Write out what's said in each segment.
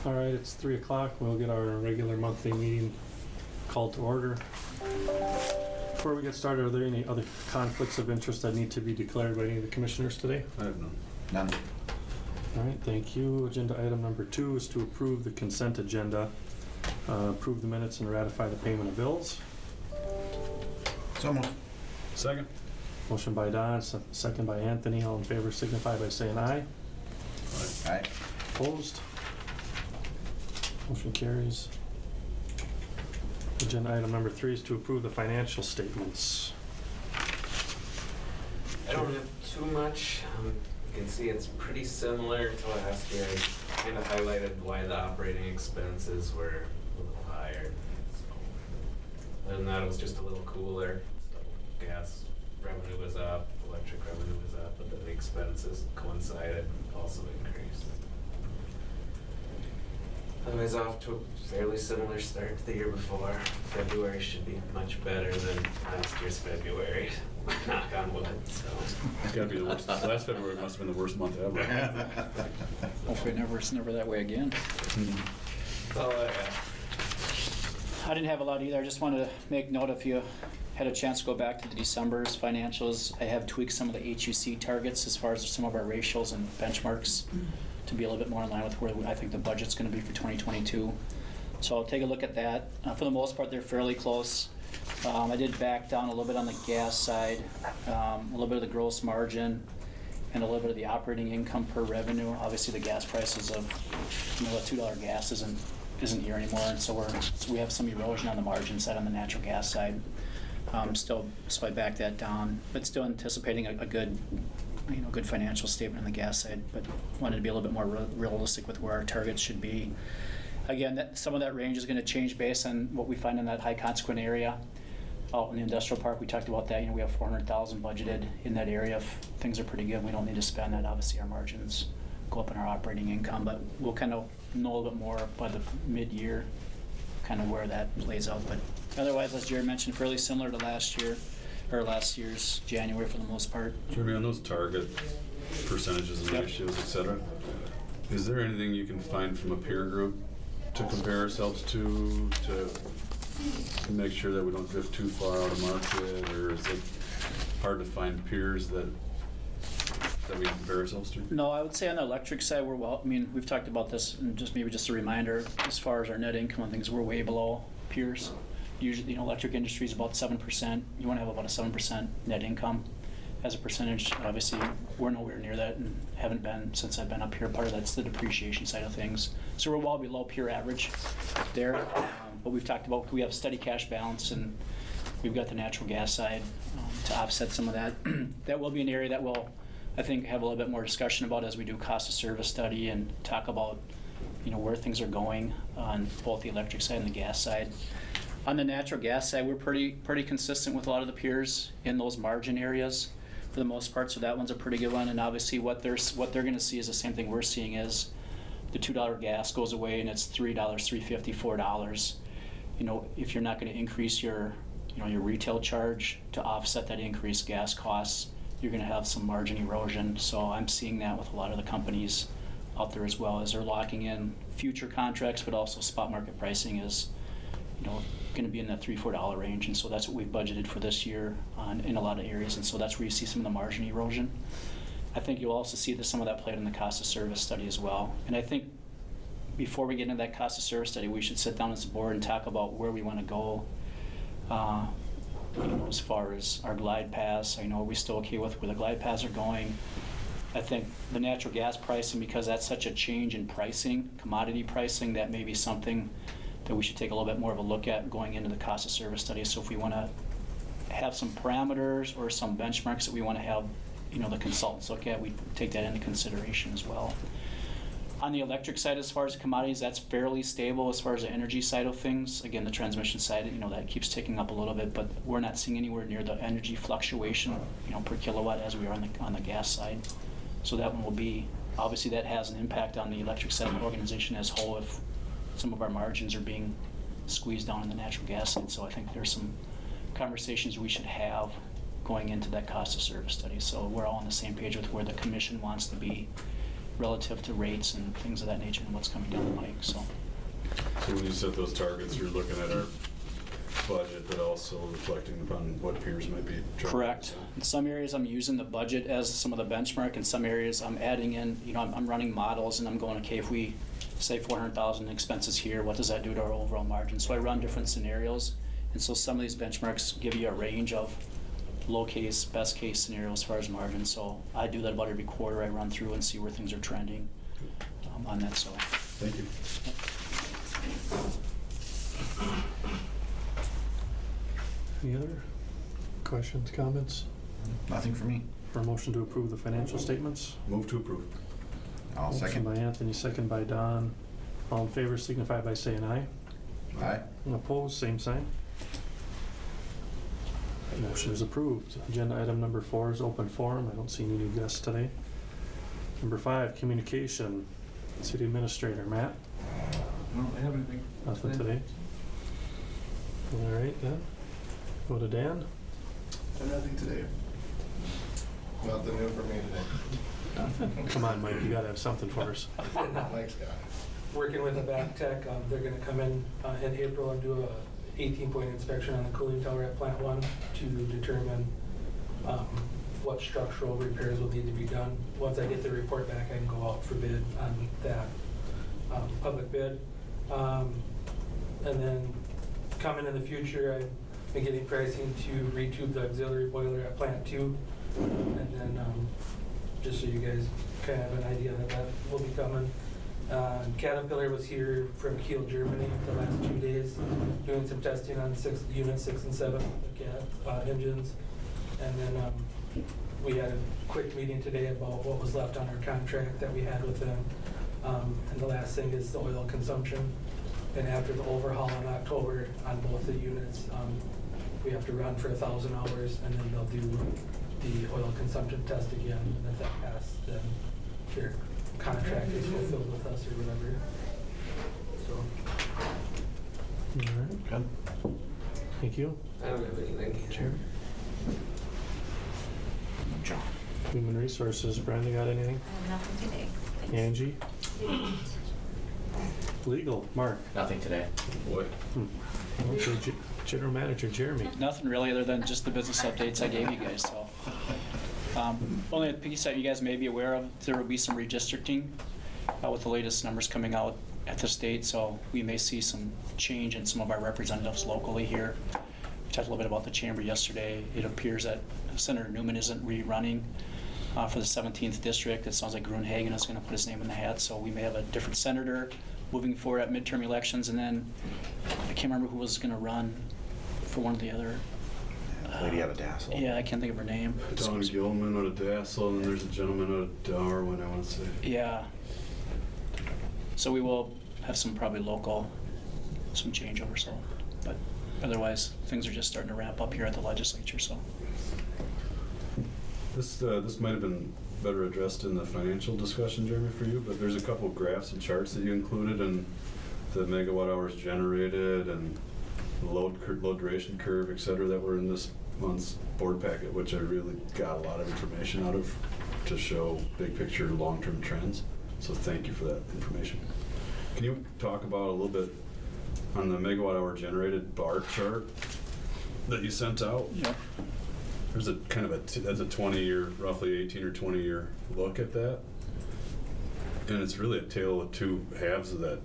All right, it's 3 o'clock. We'll get our regular monthly meeting called to order. Before we get started, are there any other conflicts of interest that need to be declared by any of the commissioners today? I have none. None. All right, thank you. Agenda item number 2 is to approve the consent agenda, approve the minutes, and ratify the payment of bills. So moved. Second? Motion by Don, second by Anthony. All in favor signify by saying aye. Aye. Opposed? Motion carries. Agenda item number 3 is to approve the financial statements. I don't have too much. You can see it's pretty similar to last year. I kind of highlighted why the operating expenses were a little higher. So, other than that, it was just a little cooler. So gas revenue was up, electric revenue was up, but then the expenses coincided, also increased. Otherwise, off to a fairly similar start to the year before. February should be much better than last year's February. Knock on wood. So It's gotta be the worst. Last February must have been the worst month ever. Hopefully it's never that way again. that's all I have. I didn't have a lot either. I just wanted to make note, if you had a chance to go back to the December's financials, I have tweaked some of the HUC targets as far as some of our ratios and benchmarks to be a little bit more in line with where I think the budget's going to be for 2022. So I'll take a look at that. For the most part, they're fairly close. I did back down a little bit on the gas side, a little bit of the gross margin, and a little bit of the operating income per revenue. Obviously, the gas prices of, the $2 gas isn't here anymore, and so we have some erosion on the margin side on the natural gas side. So I backed that down, but still anticipating a good financial statement on the gas side, but wanted to be a little bit more realistic with where our targets should be. Again, some of that range is going to change based on what we find in that high consequent area. Out in the industrial park, we talked about that. We have $400,000 budgeted in that area. If things are pretty good, we don't need to spend that. Obviously, our margins go up in our operating income, but we'll kind of know a little bit more by the mid-year, kind of where that plays out. But otherwise, as Jared mentioned, fairly similar to last year's January for the most part. Jeremy, on those target percentages and Yep. ratios, et cetera, is there anything you can find from a peer group to compare ourselves to make sure that we don't drift too far out of market, or is it hard to find peers that we can compare ourselves to? No, I would say on the electric side, we've talked about this, and just a reminder, as far as our net income and things, we're way below peers. Usually, electric industry is about 7%. You want to have about a 7% net income as a percentage. Obviously, we're nowhere near that and haven't been since I've been up here. Part of that's the depreciation side of things. So we're well below peer average there. But we've talked about, we have steady cash balance, and we've got the natural gas side to offset some of that. That will be an area that we'll, I think, have a little bit more discussion about as we do cost of service study and talk about where things are going on both the electric side and the gas side. On the natural gas side, we're pretty consistent with a lot of the peers in those margin areas for the most part, so that one's a pretty good one. And obviously what they're going to see is the same thing we're seeing, is the $2 gas goes away and it's $3, $3.50, $4. If you're not going to increase your retail charge to offset that increased gas costs, you're going to have some margin erosion. So I'm seeing that with a lot of the companies out there, as well as they're locking in future contracts, but also spot market pricing is going to be in that $3, $4 range, and so that's what we've budgeted for this year in a lot of areas, and so that's where you see some of the margin erosion. I think you'll also see some of that played in the cost of service study as well. And I think before we get into that cost of service study, we should sit down as a board and talk about where we want to go as far as our glide paths. Are we still okay with where the glide paths are going? I think the natural gas pricing, because that's such a change in pricing, commodity pricing, that may be something that we should take a little bit more of a look at going into the cost of service study. So if we want to have some parameters or some benchmarks that we want to have, the consultants look at, we take that into consideration as well. On the electric side, as far as commodities, that's fairly stable. As far as the energy side of things, again, the transmission side, that keeps ticking up a little bit, but we're not seeing anywhere near the energy fluctuation, per kilowatt as we are on the gas side. So that one will be, obviously that has an impact on the electric side of the organization as a whole if some of our margins are being squeezed down in the natural gas side. So I think there's some conversations we should have going into that cost of service study. So we're all on the same page with where the commission wants to be relative to rates and things of that nature and what's coming down the pike, so. So when you set those targets, you're looking at our budget, but also reflecting upon what peers might be trying. Correct. In some areas, I'm using the budget as some of the benchmark. In some areas, I'm adding in, I'm running models and I'm going, okay, if we say 400,000 expenses here, what does that do to our overall margin? So I run different scenarios. And so some of these benchmarks give you a range of low case, best case scenario as far as margin. So I do that about every quarter. I run through and see where things are trending on that. So. Thank you. Any other questions, comments? Nothing for me. For a motion to approve the financial statements? Move to approve. I'll Motion second. by Anthony, second by Don. All in favor signify by saying aye. Aye. And opposed, same sign. Motion is approved. Agenda item number 4 is open forum. I don't see any new guests today. Number 5, communication. City Administrator, Matt? I don't have anything. Nothing today. All right, then. Go to Dan. Nothing today. Nothing new for me today. Nothing. Come on, Mike, you gotta have something for us. Mike's got it. Working with the back tech, they're gonna come in April and do a 18-point inspection on the cooling tower at Plant 1 to determine what structural repairs will need to be done. Once I get the report back, I can go out for bid on that public bid. And then coming in the future, I've been getting pricing to retube the auxiliary boiler at Plant 2. And then just so you guys kind of have an idea that will be coming. Caterpillar was here from Kiel, Germany the last 2 days, doing some testing on units 6 and 7 engines. And then we had a quick meeting today about what was left on our contract that we had with them. And the last thing is the oil consumption. And after the overhaul in October on both the units, we have to run for 1,000 hours, and then they'll do the oil consumption test again. And if that passes, then their contract is fulfilled with us or whatever. So. All right, Good. thank you. I don't have anything. John. Human Resources, Brenda, got anything? I have nothing today. Thanks. Angie? Legal, Mark? Nothing today. Boy. Okay, General Manager Jeremy. Nothing really other than just the business updates I gave you guys, so. Only a piece that you guys may be aware of, there will be some redistricting with the latest numbers coming out at the state, so we may see some change in some of our representatives locally here. We talked a little bit about the chamber yesterday. It appears that Senator Newman isn't rerunning for the 17th district. It sounds like Grunhagen is going to put his name in the hat, so we may have a different senator moving forward at midterm elections. And then I can't remember who was going to run for one of the other. Lady out of Dassel. Yeah, I can't think of her name. Don Gilman out of Dassel, and then there's a gentleman out of Darwin, I want to say. Yeah. So we will have some probably local, some changeover, so, but otherwise, things are just starting to ramp up here at the legislature, so. This might have been better addressed in the financial discussion, Jeremy, for you, but there's a couple of graphs and charts that you included in the megawatt hours generated and the load duration curve, et cetera, that were in this month's board packet, which I really got a lot of information out of to show big picture long-term trends. So thank you for that information. Can you talk about a little bit on the megawatt hour generated bar chart that you sent out? Yep. There's a kind of that's a 20-year, roughly 18 or 20-year look at that. And it's really a tale of two halves of that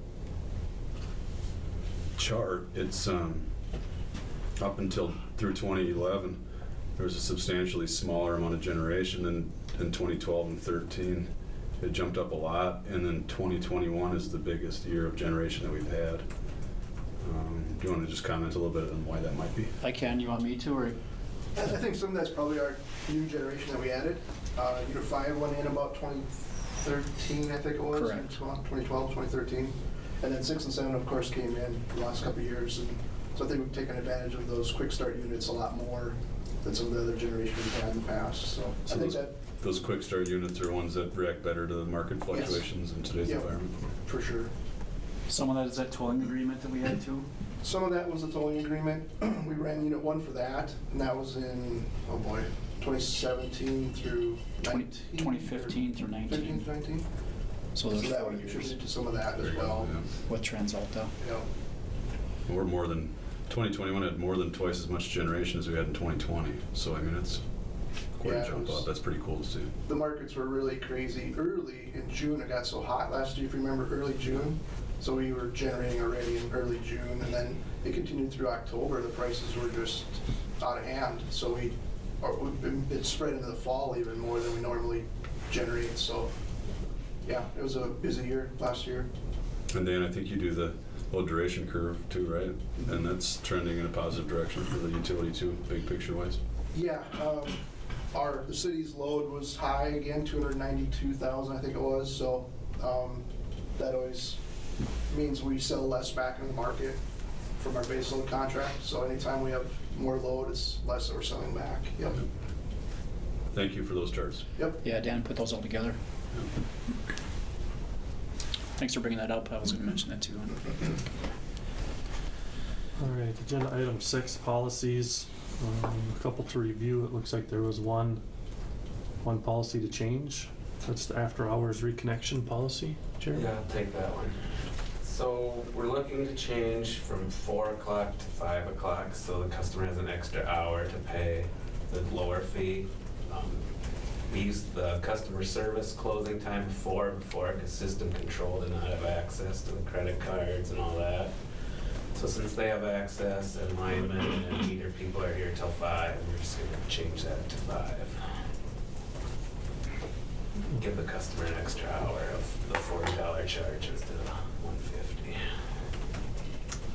chart. It's up until through 2011, there was a substantially smaller amount of generation than in 2012 and 13. It jumped up a lot, and then 2021 is the biggest year of generation that we've had. Do you want to just comment a little bit on why that might be? I can, you want me to, or? I think some of that's probably our new generation that we added. Unit 5 went in about 2013, I think it was. Correct. 2012, 2013. And then 6 and 7, of course, came in the last couple of years. And so I think we've taken advantage of those quick start units a lot more than some of the other generations we've had in the past. So I think those quick start units are ones that react better to the market fluctuations in today's environment. For sure. Some of that is that tolling agreement that we had too? Some of that was the tolling agreement. We ran Unit 1 for that, and that was in, 2017 through 19. 2015 through 19. 15 to 19. So So there's that 4 would years contribute to some of that as well. with TransAlta. Yeah. We're more than, 2021 had more than twice as much generation as we had in 2020. So I mean, it's quite Yeah, a it jump was- up. That's pretty cool to see. The markets were really crazy early in June. It got so hot last year, if you remember, early June. So we were generating already in early June, and then it continued through October. The prices were just out of hand. So it spread into the fall even more than we normally generate. So yeah, it was a busy year last year. And Dan, I think you do the low duration curve too, right? And that's trending in a positive direction for the utility too, big picture wise. Yeah, the city's load was high again, 292,000, I think it was. So that always means we sell less back in the market from our base load contract. So anytime we have more load, it's less that we're selling back. Yep. Thank you for those charts. Yep. Yeah, Dan put those all together. Thanks for bringing that up. I was going to mention that too. All right, agenda item 6, policies. A couple to review. It looks like there was one policy to change. That's the after hours reconnection policy, Jeremy? Yeah, I'll take that one. So we're looking to change from 4 o'clock to 5 o'clock, so the customer has an extra hour to pay the lower fee. We used the customer service closing time before because system control did not have access to the credit cards and all that. So since they have access and linemen and meter people are here till 5, we're just going to change that to 5. Give the customer an extra hour of the $40 charge instead of $150.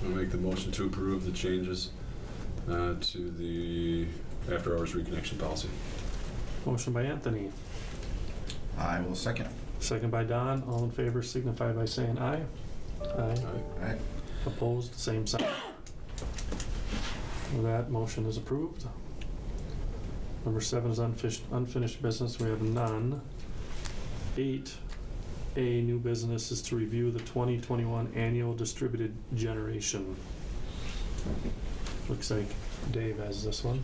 I'll make the motion to approve the changes to the after hours reconnection policy. Motion by Anthony, I will second. second by Don. All in favor signify by saying aye. Aye. Alright. Opposed, same sign. That motion is approved. Number 7 is unfinished business. We have none. 8A, new business, is to review the 2021 annual distributed generation. Looks like Dave has this one.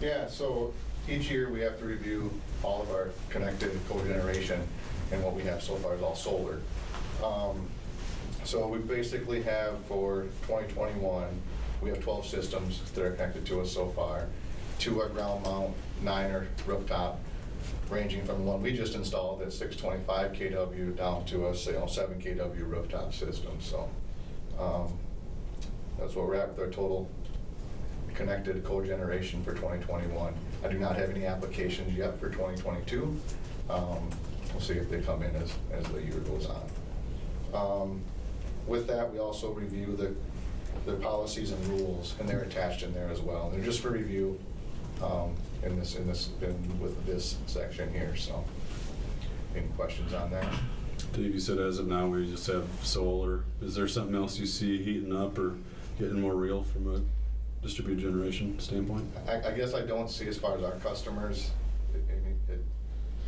Yeah, so each year we have to review all of our connected cogeneration, and what we have so far is all solar. So we basically have for 2021, we have 12 systems that are connected to us so far. 2 are ground mount, 9 are rooftop, ranging from the one we just installed at 625 kW down to a 7 kW rooftop system. So that's what we're at with our total connected cogeneration for 2021. I do not have any applications yet for 2022. We'll see if they come in as the year goes on. With that, we also review the policies and rules, and they're attached in there as well. They're just for review with this section here. So, any questions on that? Dave, you said as of now we just have solar. Is there something else you see heating up or getting more real from a distributed generation standpoint? I guess I don't see, as far as our customers,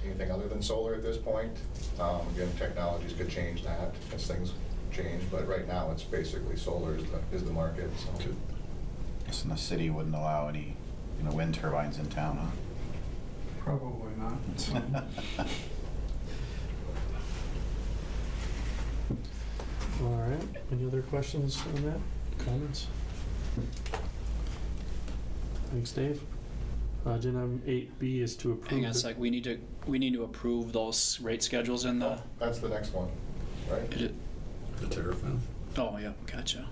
anything other than solar at this point. Again, technologies could change that as things change, but right now it's basically solar is the market. So. Okay. Guess the city wouldn't allow any, wind turbines in town, huh? Probably not. All right, any other questions on that? Comments? Thanks, Dave. Agenda item 8B is to approve. Hang on a sec. We need to approve those rate schedules in the. That's the next one, right? The tariff now. Oh yeah, gotcha.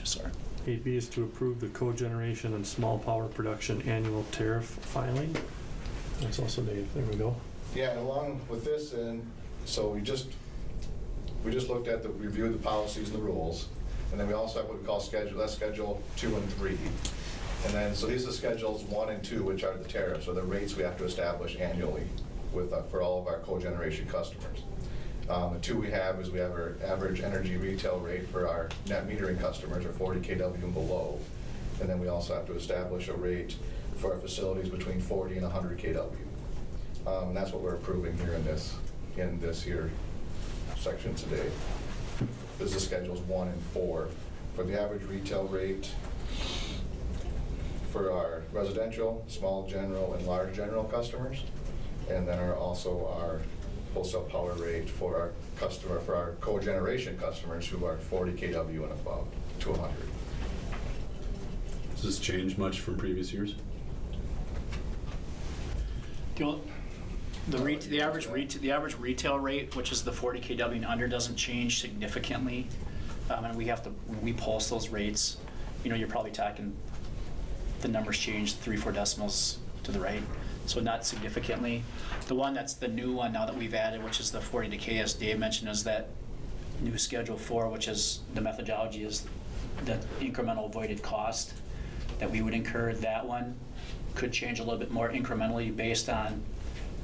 Sorry. 8B is to approve the cogeneration and small power production annual tariff filing. That's also Dave. There we go. Yeah, and along with this, and so we just looked at reviewed the policies and the rules, and then we also have what we call schedule 2 and 3. And then, so these are schedules 1 and 2, which are the tariffs, or the rates we have to establish annually for all of our cogeneration customers. The 2 we have our average energy retail rate for our net metering customers, or 40 kW and below. And then we also have to establish a rate for our facilities between 40 and 100 kW. And that's what we're approving here in this here section today. This is schedules 1 and 4 for the average retail rate for our residential, small general, and large general customers, and then also our wholesale power rate for our customer, for our cogeneration customers who are 40 kW and above to 100. Does this change much from previous years? The average retail rate, which is the 40 kW and under, doesn't change significantly. And when we post those rates, you're probably talking, the numbers change 3-4 decimals to the right, so not significantly. The one that's the new one now that we've added, which is the 40 decay, as Dave mentioned, is that new Schedule 4, which is the methodology is the incremental avoided cost that we would incur. That one could change a little bit more incrementally based on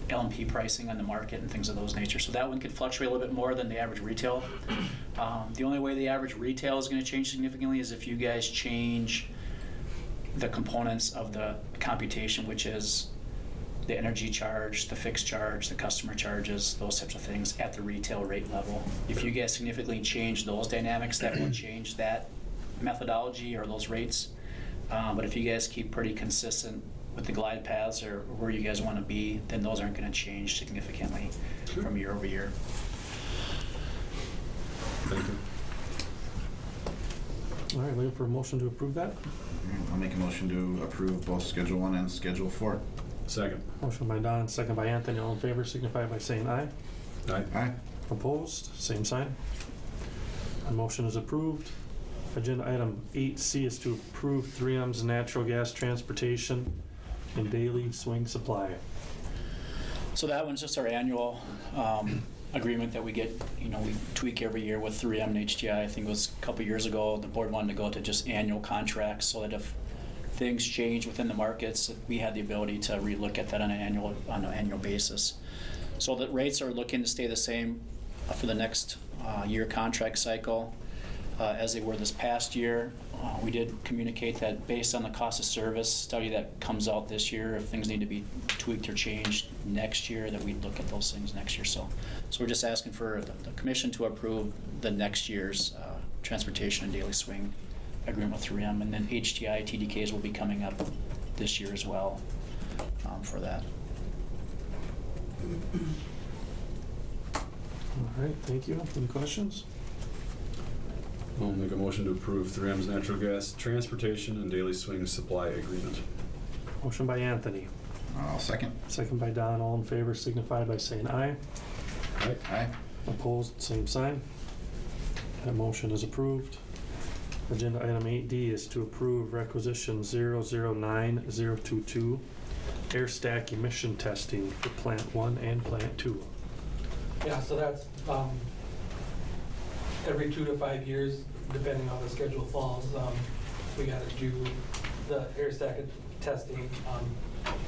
LMP pricing on the market and things of those nature. So that one could fluctuate a little bit more than the average retail. The only way the average retail is going to change significantly is if you guys change the components of the computation, which is the energy charge, the fixed charge, the customer charges, those types of things at the retail rate level. If you guys significantly change those dynamics, that will change that methodology or those rates. But if you guys keep pretty consistent with the glide paths or where you guys want to be, then those aren't going to change significantly from year over year. Thank you. All right, looking for a motion to approve that? I'll make a motion to approve both Schedule 1 and Schedule 4. Second. Motion by Don, second by Anthony. All in favor signify by saying aye. Aye. Aye. Opposed? Same sign. The motion is approved. Agenda item 8C is to approve 3M's natural gas transportation and daily swing supply. So that one's just our annual agreement that we get, we tweak every year with 3M and HDI. I think it was a couple years ago, the board wanted to go to just annual contracts so that if things change within the markets, we had the ability to relook at that on an annual basis. So the rates are looking to stay the same for the next year contract cycle as they were this past year. We did communicate that based on the cost of service study that comes out this year, if things need to be tweaked or changed next year, that we'd look at those things next year. So we're just asking for the commission to approve the next year's transportation and daily swing agreement with 3M, and then HDI TDKs will be coming up this year as well for that. All right, thank you. Any questions? I'll make a motion to approve 3M's natural gas transportation and daily swing supply agreement. Motion by Anthony, I'll second. second by Don. All in favor signify by saying aye. Aye. Aye. Opposed? Same sign. That motion is approved. Agenda item 8D is to approve requisition 009022, air stack emission testing for Plant 1 and Plant 2. Yeah, so that's every 2 to 5 years, depending on the schedule falls, we got to do the air stack testing.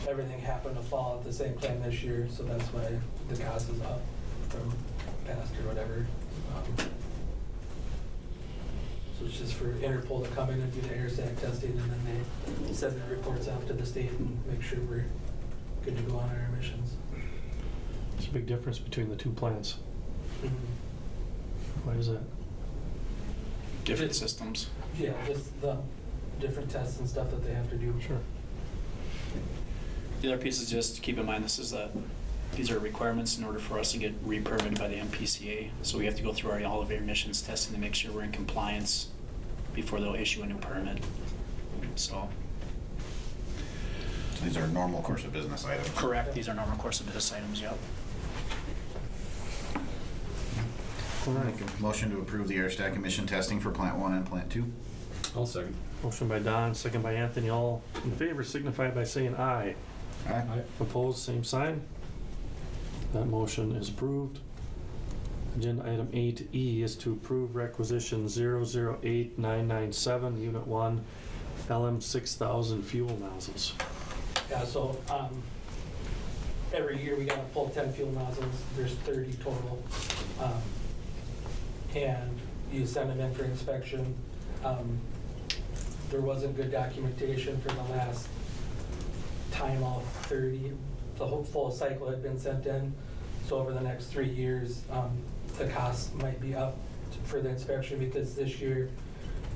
Everything happened to fall at the same time this year, so that's why the cost is up from past or whatever. So it's just for Interpol to come in and do the air stack testing, and then they send the reports out to the state and make sure we're good to go on our emissions. There's a big difference between the two plants. Why is that? Different systems. Yeah, just the different tests and stuff that they have to do. Sure. The other piece is just keep in mind these are requirements in order for us to get re-permitted by the MPCA. So we have to go through all of our emissions testing to make sure we're in compliance before they'll issue a new permit. So These are normal course of business items. correct, these are normal course of business items, yep. All right. Make a motion to approve the air stack emission testing for Plant 1 and Plant 2. I'll second. Motion by Don, second by Anthony. All in favor signify by saying aye. Aye. Opposed, same sign. That motion is approved. Agenda item 8E is to approve requisition 008997, Unit 1, LM 6000 fuel nozzles. Yeah, so every year we gotta pull 10 fuel nozzles. There's 30 total. And you send them in for inspection. There wasn't good documentation for the last time all 30. The whole full cycle had been sent in. So over the next 3 years, the cost might be up for the inspection, because this year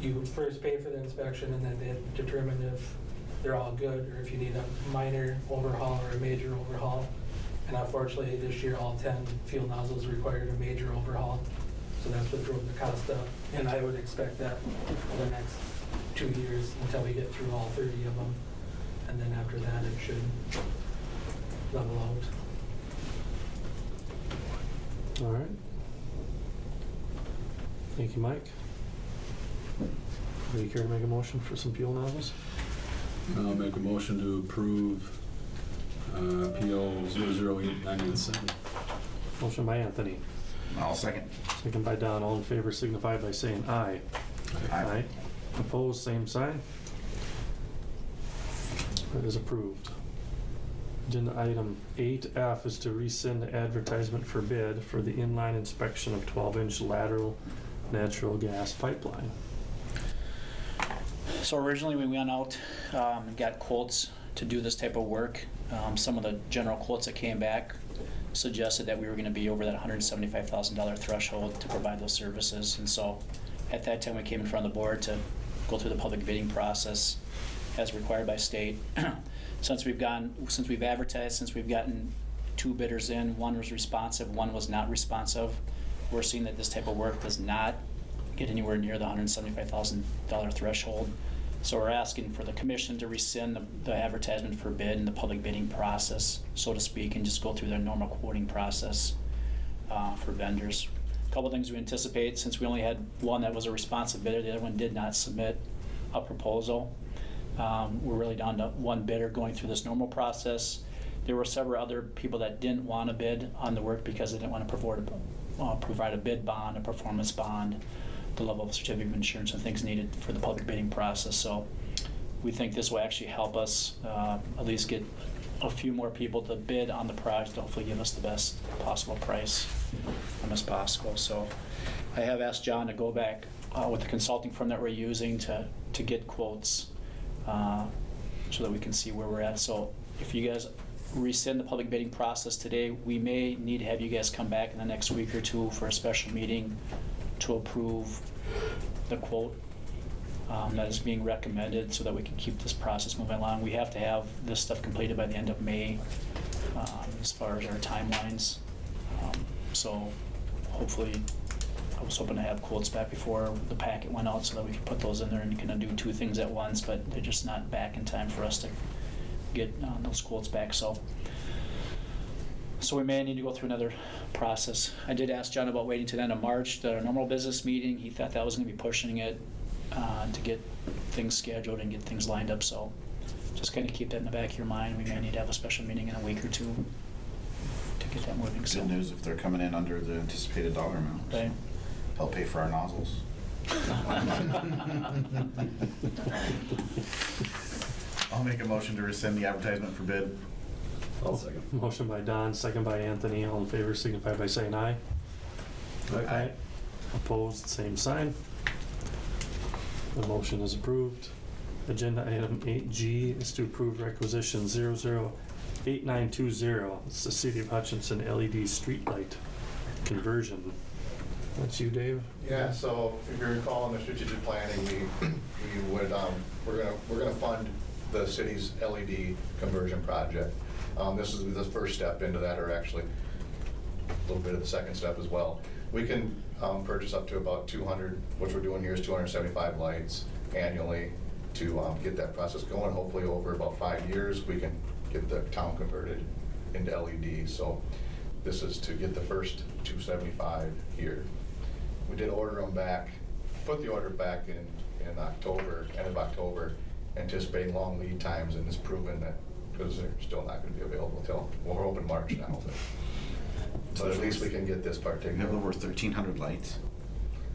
you first pay for the inspection and then they determine if they're all good or if you need a minor overhaul or a major overhaul. And unfortunately, this year, all 10 fuel nozzles required a major overhaul. So that's what drove the cost up. And I would expect that for the next 2 years until we get through all 30 of them. And then after that, it should level out. All right. Thank you, Mike. Do you care to make a motion for some fuel nozzles? I'll make a motion to approve PO 008997. Motion by Anthony, I'll second. second by Don. All in favor signify by saying aye. Aye. Opposed, same sign. That is approved. Agenda item 8F is to rescind the advertisement for bid for the inline inspection of 12-inch lateral natural gas pipeline. So originally, we went out and got quotes to do this type of work. Some of the general quotes that came back suggested that we were going to be over that $175,000 threshold to provide those services. And so at that time, we came in front of the board to go through the public bidding process as required by state. Since we've advertised, since we've gotten 2 bidders in, one was responsive, one was not responsive. We're seeing that this type of work does not get anywhere near the $175,000 threshold. So we're asking for the commission to rescind the advertisement for bid and the public bidding process, so to speak, and just go through their normal quoting process for vendors. A couple things we anticipate, since we only had one that was a responsive bidder, the other one did not submit a proposal. We're really down to one bidder going through this normal process. There were several other people that didn't want to bid on the work because they didn't want to provide a bid bond, a performance bond, the level of certificate of insurance and things needed for the public bidding process. So we think this will actually help us at least get a few more people to bid on the project, hopefully give us the best possible price as possible. So I have asked John to go back with the consulting firm that we're using to get quotes so that we can see where we're at. So if you guys rescind the public bidding process today, we may need to have you guys come back in the next week or two for a special meeting to approve the quote that is being recommended so that we can keep this process moving along. We have to have this stuff completed by the end of May as far as our timelines. So hopefully, I was hoping to have quotes back before the packet went out so that we could put those in there and kind of do 2 things at once, but they're just not back in time for us to get those quotes back. So we may need to go through another process. I did ask John about waiting to the end of March, the normal business meeting. He thought that was going to be pushing it to get things scheduled and get things lined up. So just kind of keep that in the back of your mind. We may need to have a special meeting in a week or 2 to get that moving. Good news if they're coming in under the anticipated dollar amount. Right. Help pay for our nozzles. I'll make a motion to rescind the advertisement for bid. I'll second. Motion by Don, second by Anthony. All in favor signify by saying aye. Aye. Opposed, same sign. The motion is approved. Agenda item 8G is to approve requisition 008920. It's the City of Hutchinson LED streetlight conversion. That's you, Dave? Yeah, so if you recall in the strategic planning, we would, we're gonna fund the city's LED conversion project. This is the first step into that, or actually a little bit of the second step as well. We can purchase up to about 200, which we're doing here is 275 lights annually to get that process going. Hopefully over about 5 years, we can get the town converted into LED. So this is to get the first 275 here. We did order them back, put the order back in October, end of October, anticipating long lead times, and it's proven that because they're still not going to be available until, well, we're open March now. But at least we can get this part We taken. have over 1,300 lights.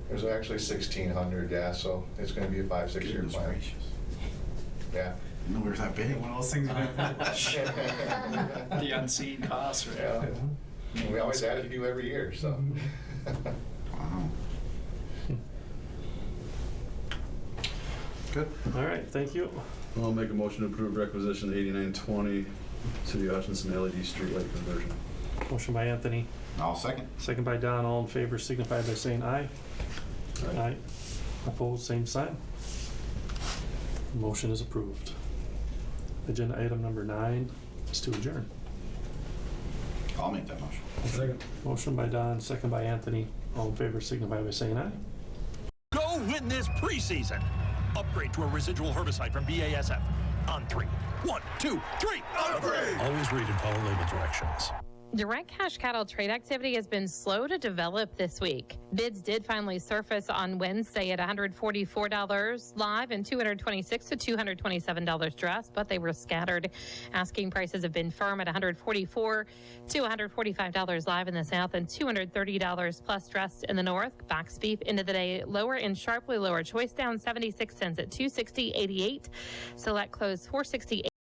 There's actually 1,600, yeah, so it's going to be a 5-6 year Goodness plan. gracious. Yeah. I know we were that big. One of those things that The unseen costs, right? Yeah. We always add a few every year, so. Wow. Good. All right, thank you. I'll make a motion to approve requisition 8920, City of Hutchinson LED streetlight conversion. Motion by Anthony, I'll second. second by Don. All in favor signify by saying aye. Aye. Opposed, same sign. Motion is approved. Agenda item number 9 is to adjourn. I'll make that motion. Second. Motion by Don, second by Anthony. All in favor signify by saying aye. Go win this preseason. Upgrade to a residual herbicide from BASF. On 3. 1, 2, 3. Upgrade! Always read and follow label directions. Direct cash cattle trade activity has been slow to develop this week. Bids did finally surface on Wednesday at $144 live and $226 to $227 dressed, but they were scattered. Asking prices have been firm at $144 to $145 live in the south and $230 plus dressed in the north. Box beef into the day lower and sharply lower. Choice down 76 cents at $260.88. Select closed $468.